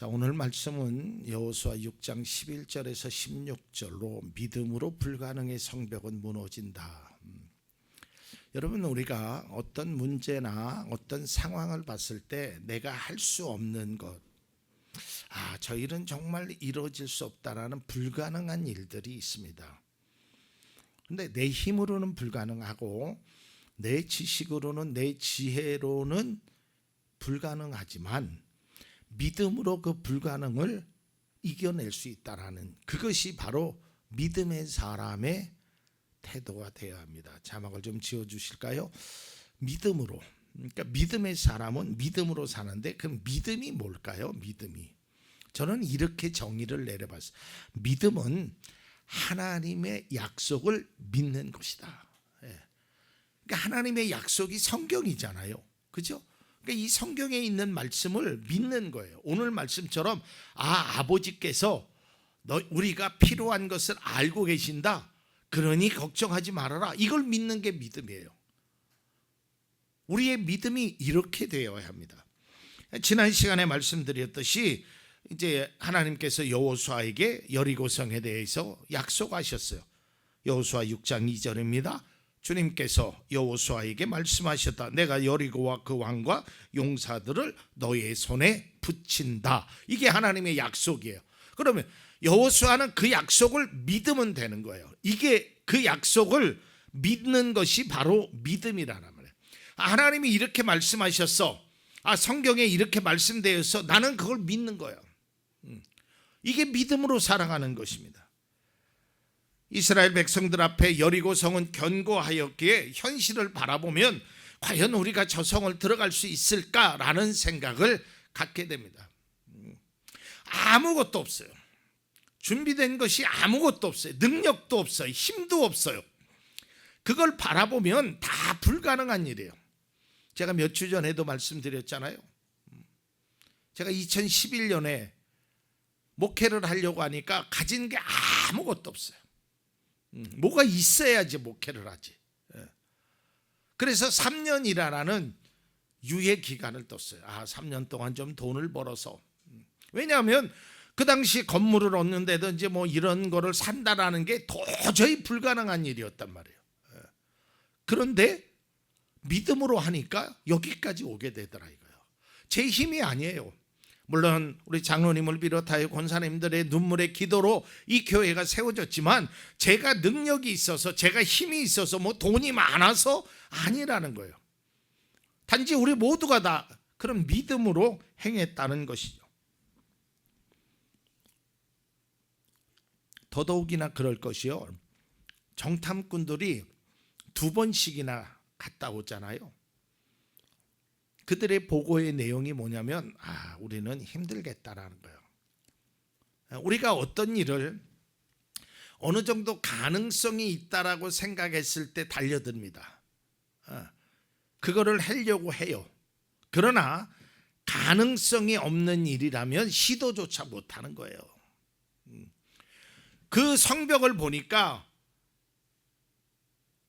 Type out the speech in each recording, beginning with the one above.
자, 오늘 말씀은 여호수아 6장 11절에서 16절로 믿음으로 불가능의 성벽은 무너진다. 여러분, 우리가 어떤 문제나 어떤 상황을 봤을 때 내가 할 수 없는 것, 저 일은 정말 이루어질 수 없다라는 불가능한 일들이 있습니다. 근데 내 힘으로는 불가능하고 내 지식으로는, 내 지혜로는 불가능하지만 믿음으로 그 불가능을 이겨낼 수 있다라는, 그것이 바로 믿음의 사람의 태도가 되어야 합니다. 자막을 좀 지어주실까요? 믿음으로. 그러니까 믿음의 사람은 믿음으로 사는데 그 믿음이 뭘까요? 믿음이, 저는 이렇게 정의를 내려봤어요. 믿음은 하나님의 약속을 믿는 것이다. 그러니까 하나님의 약속이 성경이잖아요, 그죠? 그러니까 이 성경에 있는 말씀을 믿는 거예요. 오늘 말씀처럼 아버지께서 우리가 필요한 것을 알고 계신다, 그러니 걱정하지 말아라, 이걸 믿는 게 믿음이에요. 우리의 믿음이 이렇게 되어야 합니다. 지난 시간에 말씀드렸듯이 이제 하나님께서 여호수아에게 여리고성에 대해서 약속하셨어요. 여호수아 6장 2절입니다. 주님께서 여호수아에게 말씀하셨다. 내가 여리고와 그 왕과 용사들을 너의 손에 붙인다. 이게 하나님의 약속이에요. 그러면 여호수아는 그 약속을 믿으면 되는 거예요. 이게 그 약속을 믿는 것이 바로 믿음이라는 말이에요. 하나님이 이렇게 말씀하셨어, 성경에 이렇게 말씀되어서 나는 그걸 믿는 거예요. 이게 믿음으로 살아가는 것입니다. 이스라엘 백성들 앞에 여리고 성은 견고하였기에 현실을 바라보면 과연 우리가 저 성을 들어갈 수 있을까라는 생각을 갖게 됩니다. 아무것도 없어요. 준비된 것이 아무것도 없어요. 능력도 없어요. 힘도 없어요. 그걸 바라보면 다 불가능한 일이에요. 제가 몇 주 전에도 말씀드렸잖아요. 제가 2011년에 목회를 하려고 하니까 가진 게 아무것도 없어요. 뭐가 있어야지 목회를 하지. 그래서 3년이라는 유예 기간을 뒀어요. 3년 동안 좀 돈을 벌어서. 왜냐하면 그 당시 건물을 얻는다든지 뭐 이런 거를 산다라는 게 도저히 불가능한 일이었단 말이에요. 그런데 믿음으로 하니까 여기까지 오게 되더라 이거예요. 제 힘이 아니에요. 물론 우리 장로님을 비롯하여 권사님들의 눈물의 기도로 이 교회가 세워졌지만 제가 능력이 있어서, 제가 힘이 있어서, 뭐 돈이 많아서 아니라는 거예요. 단지 우리 모두가 다 그런 믿음으로 행했다는 것이죠. 더더욱이나 그럴 것이요, 정탐꾼들이 2번씩이나 갔다 오잖아요. 그들의 보고의 내용이 뭐냐면 우리는 힘들겠다라는 거예요. 우리가 어떤 일을 어느 정도 가능성이 있다라고 생각했을 때 달려듭니다. 그거를 하려고 해요. 그러나 가능성이 없는 일이라면 시도조차 못하는 거예요. 그 성벽을 보니까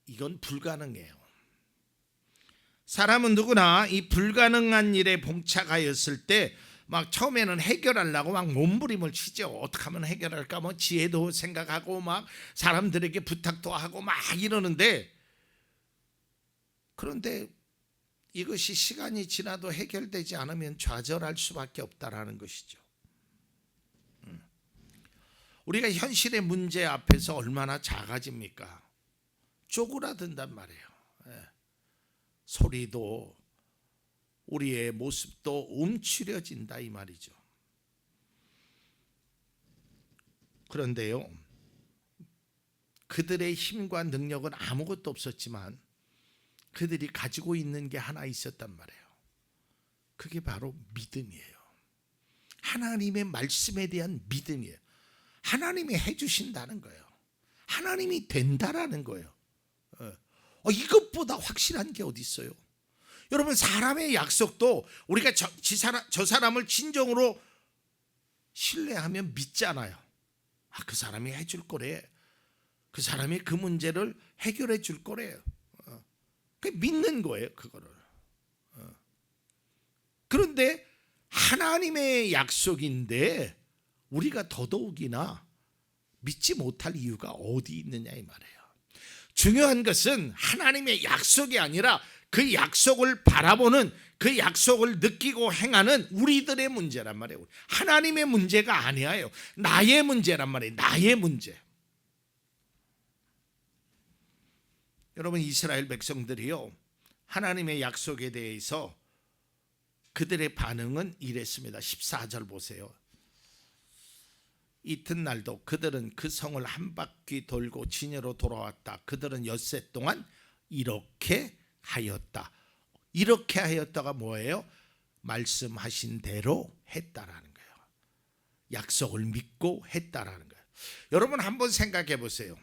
이건 불가능해요. 사람은 누구나 이 불가능한 일에 봉착하였을 때 막 처음에는 해결하려고 막 몸부림을 치죠. 어떻게 하면 해결할까, 뭐 지혜도 생각하고 막 사람들에게 부탁도 하고 막 이러는데, 그런데 이것이 시간이 지나도 해결되지 않으면 좌절할 수밖에 없다라는 것이죠. 우리가 현실의 문제 앞에서 얼마나 작아집니까? 쪼그라든단 말이에요. 소리도 우리의 모습도 움츠려진다 이 말이죠. 그런데요, 그들의 힘과 능력은 아무것도 없었지만 그들이 가지고 있는 게 하나 있었단 말이에요. 그게 바로 믿음이에요. 하나님의 말씀에 대한 믿음이에요. 하나님이 해주신다는 거예요. 하나님이 된다라는 거예요. 이것보다 확실한 게 어디 있어요? 여러분, 사람의 약속도 우리가 저 사람을 진정으로 신뢰하면 믿잖아요. 그 사람이 해줄 거래. 그 사람이 그 문제를 해결해 줄 거래요. 믿는 거예요, 그거를. 그런데 하나님의 약속인데 우리가 더더욱이나 믿지 못할 이유가 어디 있느냐 이 말이에요. 중요한 것은 하나님의 약속이 아니라 그 약속을 바라보는, 그 약속을 느끼고 행하는 우리들의 문제란 말이에요. 하나님의 문제가 아니에요. 나의 문제란 말이에요. 나의 문제. 여러분, 이스라엘 백성들이요, 하나님의 약속에 대해서 그들의 반응은 이랬습니다. 14절 보세요. 이튿날도 그들은 그 성을 한 바퀴 돌고 진여로 돌아왔다. 그들은 엿새 동안 이렇게 하였다. 이렇게 하였다가 뭐예요? 말씀하신 대로 했다라는 거예요. 약속을 믿고 했다라는 거예요. 여러분 한번 생각해 보세요.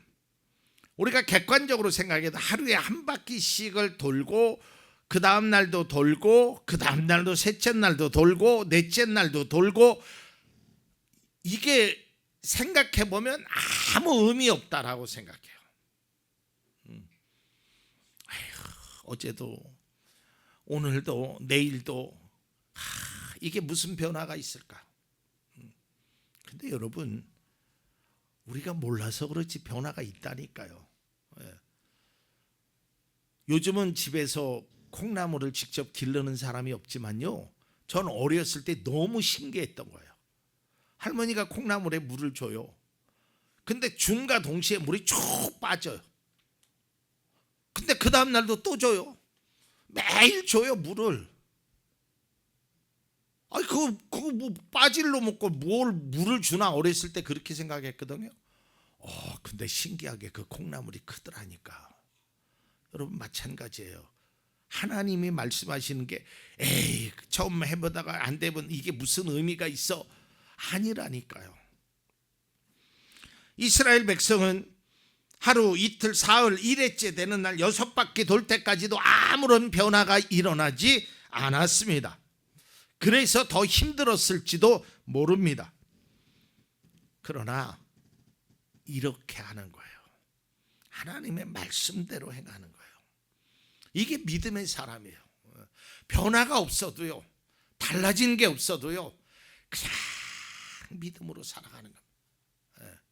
우리가 객관적으로 생각해도 하루에 한 바퀴씩을 돌고 그 다음 날도 돌고 그 다음 날도 셋째 날도 돌고 넷째 날도 돌고, 이게 생각해 보면 아무 의미 없다라고 생각해요. 어제도 오늘도 내일도 이게 무슨 변화가 있을까? 근데 여러분, 우리가 몰라서 그렇지 변화가 있다니까요. 요즘은 집에서 콩나물을 직접 기르는 사람이 없지만요, 전 어렸을 때 너무 신기했던 거예요. 할머니가 콩나물에 물을 줘요. 근데 줌과 동시에 물이 쭉 빠져요. 근데 그 다음 날도 또 줘요. 매일 줘요, 물을. 아니 그거 뭐 빠질로 먹고 뭘 물을 주나 어렸을 때 그렇게 생각했거든요. 근데 신기하게 그 콩나물이 크더라니까. 여러분 마찬가지예요. 하나님이 말씀하시는 게 에이 처음 해보다가 안 되면 이게 무슨 의미가 있어? 아니라니까요. 이스라엘 백성은 하루, 이틀, 사흘, 일회째 되는 날 6바퀴 돌 때까지도 아무런 변화가 일어나지 않았습니다. 그래서 더 힘들었을지도 모릅니다. 그러나 이렇게 하는 거예요. 하나님의 말씀대로 행하는 거예요. 이게 믿음의 사람이에요. 변화가 없어도요, 달라진 게 없어도요, 그냥 믿음으로 살아가는 겁니다.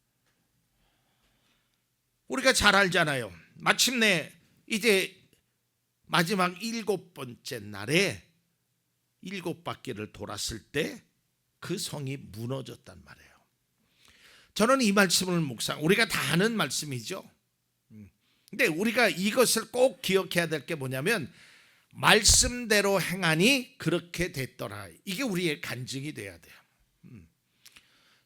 우리가 잘 알잖아요. 마침내 이제 마지막 7번째 날에 7바퀴를 돌았을 때 그 성이 무너졌단 말이에요. 저는 이 말씀을 묵상, 우리가 다 아는 말씀이죠. 근데 우리가 이것을 꼭 기억해야 될 게 뭐냐면, 말씀대로 행하니 그렇게 됐더라. 이게 우리의 간증이 돼야 돼요.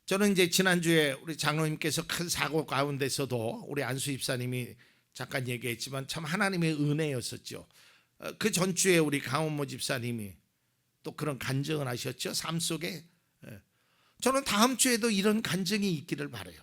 저는 이제 지난주에 우리 장로님께서 큰 사고 가운데서도 우리 안수 집사님이 잠깐 얘기했지만 참 하나님의 은혜였었죠. 그 전주에 우리 강원모 집사님이 또 그런 간증을 하셨죠, 삶 속에. 저는 다음 주에도 이런 간증이 있기를 바라요.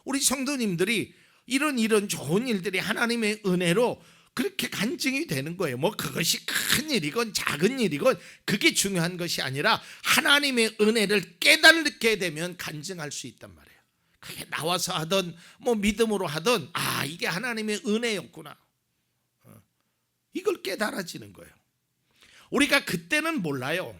우리 성도님들이 이런 좋은 일들이 하나님의 은혜로 그렇게 간증이 되는 거예요. 뭐 그것이 큰 일이건 작은 일이건 그게 중요한 것이 아니라 하나님의 은혜를 깨닫게 되면 간증할 수 있단 말이에요. 그게 나와서 하던 뭐 믿음으로 하던 이게 하나님의 은혜였구나, 이걸 깨달아지는 거예요. 우리가 그때는 몰라요.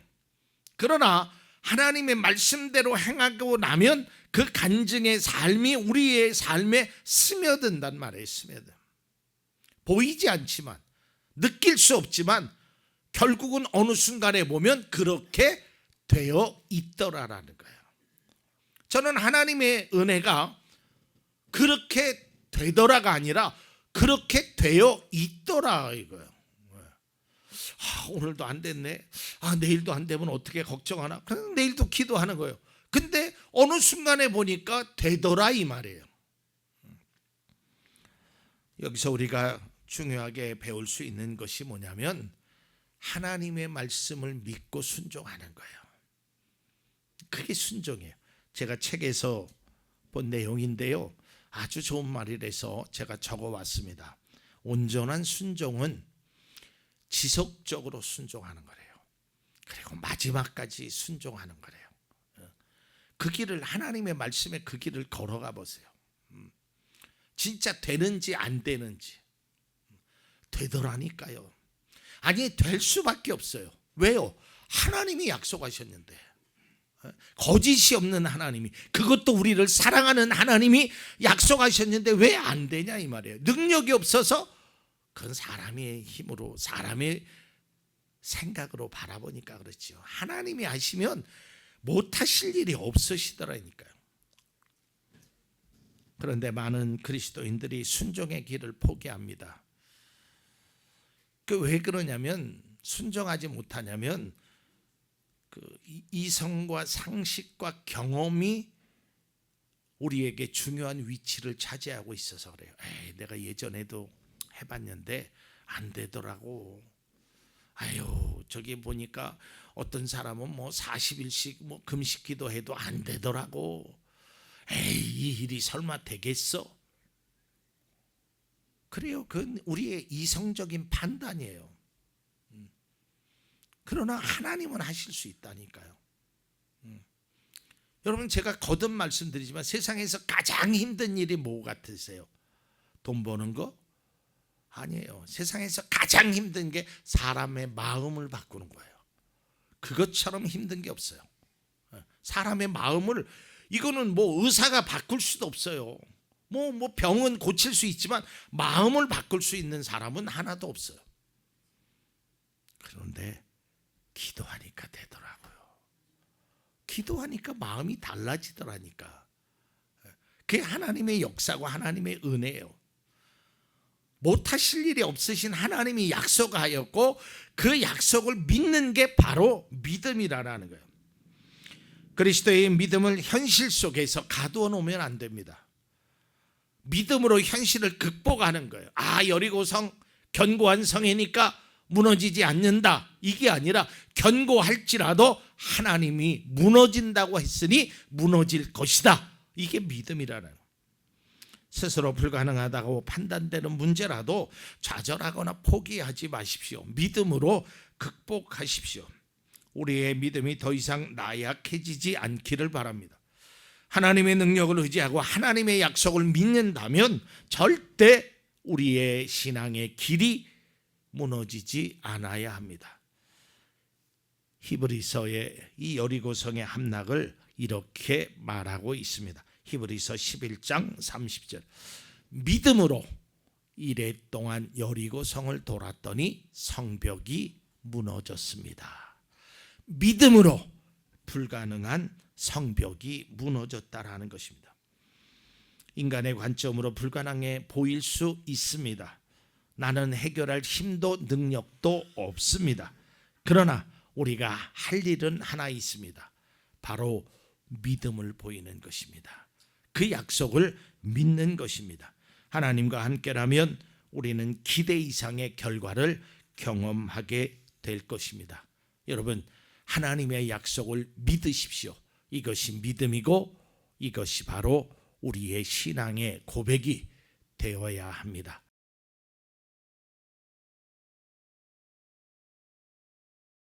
그러나 하나님의 말씀대로 행하고 나면 그 간증의 삶이 우리의 삶에 스며든단 말이에요. 스며든. 보이지 않지만, 느낄 수 없지만 결국은 어느 순간에 보면 그렇게 되어 있더라라는 거예요. 저는 하나님의 은혜가 그렇게 되더라가 아니라 그렇게 되어 있더라 이거예요. 오늘도 안 됐네. 내일도 안 되면 어떻게 걱정하나. 그래서 내일도 기도하는 거예요. 근데 어느 순간에 보니까 되더라 이 말이에요. 여기서 우리가 중요하게 배울 수 있는 것이 뭐냐면, 하나님의 말씀을 믿고 순종하는 거예요. 그게 순종이에요. 제가 책에서 본 내용인데요, 아주 좋은 말이라서 제가 적어왔습니다. 온전한 순종은 지속적으로 순종하는 거래요. 그리고 마지막까지 순종하는 거래요. 그 길을, 하나님의 말씀에 그 길을 걸어가 보세요. 진짜 되는지 안 되는지. 되더라니까요. 아니 될 수밖에 없어요. 왜요? 하나님이 약속하셨는데, 거짓이 없는 하나님이, 그것도 우리를 사랑하는 하나님이 약속하셨는데 왜 안 되냐 이 말이에요. 능력이 없어서, 그건 사람의 힘으로, 사람의 생각으로 바라보니까 그렇죠. 하나님이 하시면 못하실 일이 없으시더라니까요. 그런데 많은 그리스도인들이 순종의 길을 포기합니다. 왜 그러냐면, 순종하지 못하냐면 이성과 상식과 경험이 우리에게 중요한 위치를 차지하고 있어서 그래요. 내가 예전에도 해봤는데 안 되더라고. 저기 보니까 어떤 사람은 뭐 40일씩 뭐 금식 기도해도 안 되더라고. 이 일이 설마 되겠어? 그래요. 그건 우리의 이성적인 판단이에요. 그러나 하나님은 하실 수 있다니까요. 여러분, 제가 거듭 말씀드리지만 세상에서 가장 힘든 일이 뭐 같으세요? 돈 버는 거? 아니에요. 세상에서 가장 힘든 게 사람의 마음을 바꾸는 거예요. 그것처럼 힘든 게 없어요. 사람의 마음을, 이거는 뭐 의사가 바꿀 수도 없어요. 뭐 병은 고칠 수 있지만 마음을 바꿀 수 있는 사람은 하나도 없어요. 그런데 기도하니까 되더라고요. 기도하니까 마음이 달라지더라니까. 그게 하나님의 역사고 하나님의 은혜예요. 못하실 일이 없으신 하나님이 약속하였고 그 약속을 믿는 게 바로 믿음이라는 거예요. 그리스도의 믿음을 현실 속에서 가두어 놓으면 안 됩니다. 믿음으로 현실을 극복하는 거예요. 여리고성 견고한 성이니까 무너지지 않는다, 이게 아니라 견고할지라도 하나님이 무너진다고 했으니 무너질 것이다, 이게 믿음이라는 거예요. 스스로 불가능하다고 판단되는 문제라도 좌절하거나 포기하지 마십시오. 믿음으로 극복하십시오. 우리의 믿음이 더 이상 나약해지지 않기를 바랍니다. 하나님의 능력을 의지하고 하나님의 약속을 믿는다면 절대 우리의 신앙의 길이 무너지지 않아야 합니다. 히브리서의 이 여리고성의 함락을 이렇게 말하고 있습니다. 히브리서 11장 30절. 믿음으로 이레 동안 여리고성을 돌았더니 성벽이 무너졌습니다. 믿음으로 불가능한 성벽이 무너졌다라는 것입니다. 인간의 관점으로 불가능해 보일 수 있습니다. 나는 해결할 힘도 능력도 없습니다. 그러나 우리가 할 일은 하나 있습니다. 바로 믿음을 보이는 것입니다. 그 약속을 믿는 것입니다. 하나님과 함께라면 우리는 기대 이상의 결과를 경험하게 될 것입니다. 여러분, 하나님의 약속을 믿으십시오. 이것이 믿음이고 이것이 바로 우리의 신앙의 고백이 되어야 합니다.